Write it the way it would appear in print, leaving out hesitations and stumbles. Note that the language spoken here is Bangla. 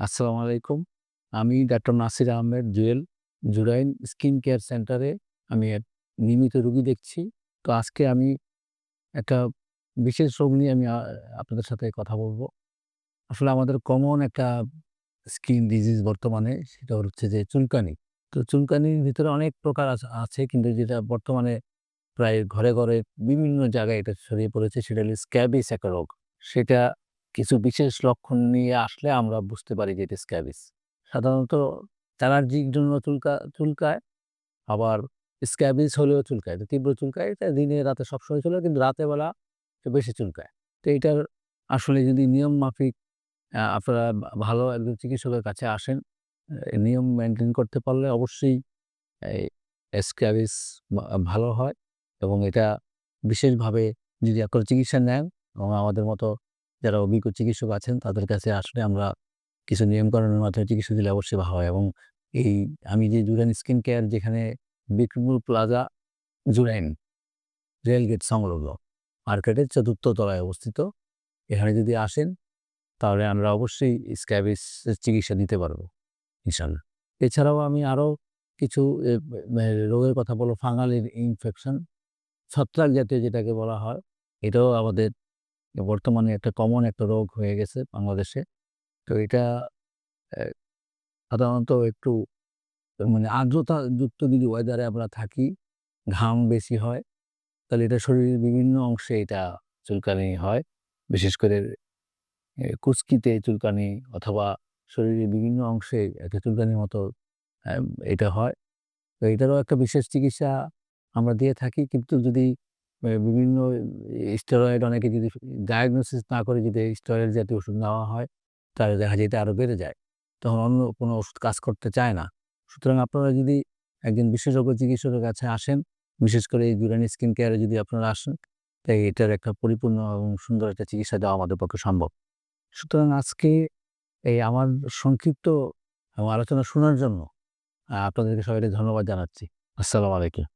আসসালামু আলাইকুম। আমি doctor Nasir Ahmed Jewel, Jurain skin care সেন্টারে আমি এক নিয়মিত রোগী দেখছি। তো আজকে আমি একটা বিশেষ রোগ নিয়ে আমি আপনাদের সাথে কথা বলব। আসলে আমাদের কমন একটা স্কিন ডিজিজ বর্তমানে সেটা হচ্ছে যে চুলকানি। তো চুলকানির ভিতরে অনেক প্রকার আছে কিন্তু যেটা বর্তমানে প্রায় ঘরে, ঘরে বিভিন্ন জায়গায় এটা ছড়িয়ে পড়েছে সেটা হলো স্ক্যাবিস একটা রোগ। সেটা কিছু বিশেষ লক্ষণ নিয়ে আসলে আমরা বুঝতে পারি যে এটা স্ক্যাবিস। সাধারণত অ্যালার্জির জন্য চুলকায়, আবার স্ক্যাবিস হলেও চুলকায়। তো তীব্র চুলকায় এটা দিনে রাতে সবসময় চলে কিন্তু রাতের বেলা একটু বেশি চুলকায়। তো এটার আসলে যদি নিয়ম মাফিক আপনারা ভালো একজন চিকিৎসকের কাছে আসেন, নিয়ম মেইনটেইন করতে পারলে অবশ্যই এই স্ক্যাবিস ভালো হয় এবং এটা বিশেষভাবে যদি আপনারা চিকিৎসা নেন এবং আমাদের মতো যারা অভিজ্ঞ চিকিৎসক আছেন তাদের কাছে আসলে আমরা কিছু নিয়মকানুনের মাধ্যমে চিকিৎসা দিলে অবশ্যই ভালো হয় এবং এই আমি যে জুরাইন স্কিন কেয়ার যেখানে বিক্রমপুর প্লাজা জুরাইন রেলগেট সংলগ্ন মার্কেটের ৪র্থ তলায় অবস্থিত। এখানে যদি আসেন তাহলে আমরা অবশ্যই স্ক্যাবিসের চিকিৎসা দিতে পারবো ইনশাআল্লাহ। এছাড়াও আমি আরো কিছু এ মে রোগের কথা বলব ফাঙ্গাল ইনফেকশন, ছত্রাক জাতীয় যেটাকে বলা হয়, এটাও আমাদের বর্তমানে একটা কমন একটা রোগ হয়ে গেছে বাংলাদেশে। তো এটা অ্যা সাধারণত একটু মানে আর্দ্রতাযুক্ত যদি ওয়েদারে আমরা থাকি, ঘাম বেশি হয়, তাহলে এটা শরীরের বিভিন্ন অংশে এটা চুলকানি হয়। বিশেষ করে কুঁচকিতে চুলকানি অথবা শরীরের বিভিন্ন অংশে একটা চুলকানির মতো অ্যা এটা হয়। তো এটারও একটা বিশেষ চিকিৎসা আমরা দিয়ে থাকি। কিন্তু যদি বিভিন্ন স্টেরয়েড অনেকে যদি ডায়াগনোসিস না করে যদি স্টেরয়েড জাতীয় ওষুধ নেওয়া হয়, তাহলে দেখা যায় এটা আরো বেড়ে যায়। তখন অন্য কোনো ওষুধ কাজ করতে চায় না। সুতরাং আপনারা যদি একজন বিশেষজ্ঞ চিকিৎসকের কাছে আসেন, বিশেষ করে এই জুরানি স্কিন কেয়ারে যদি আপনারা আসেন, তাই এটার একটা পরিপূর্ণ এবং সুন্দর একটা চিকিৎসা দেওয়া আমাদের পক্ষে সম্ভব। সুতরাং আজকে এই আমার সংক্ষিপ্ত আলোচনা শোনার জন্য আপনাদেরকে সবাইকে ধন্যবাদ জানাচ্ছি। আসসালামু আলাইকুম।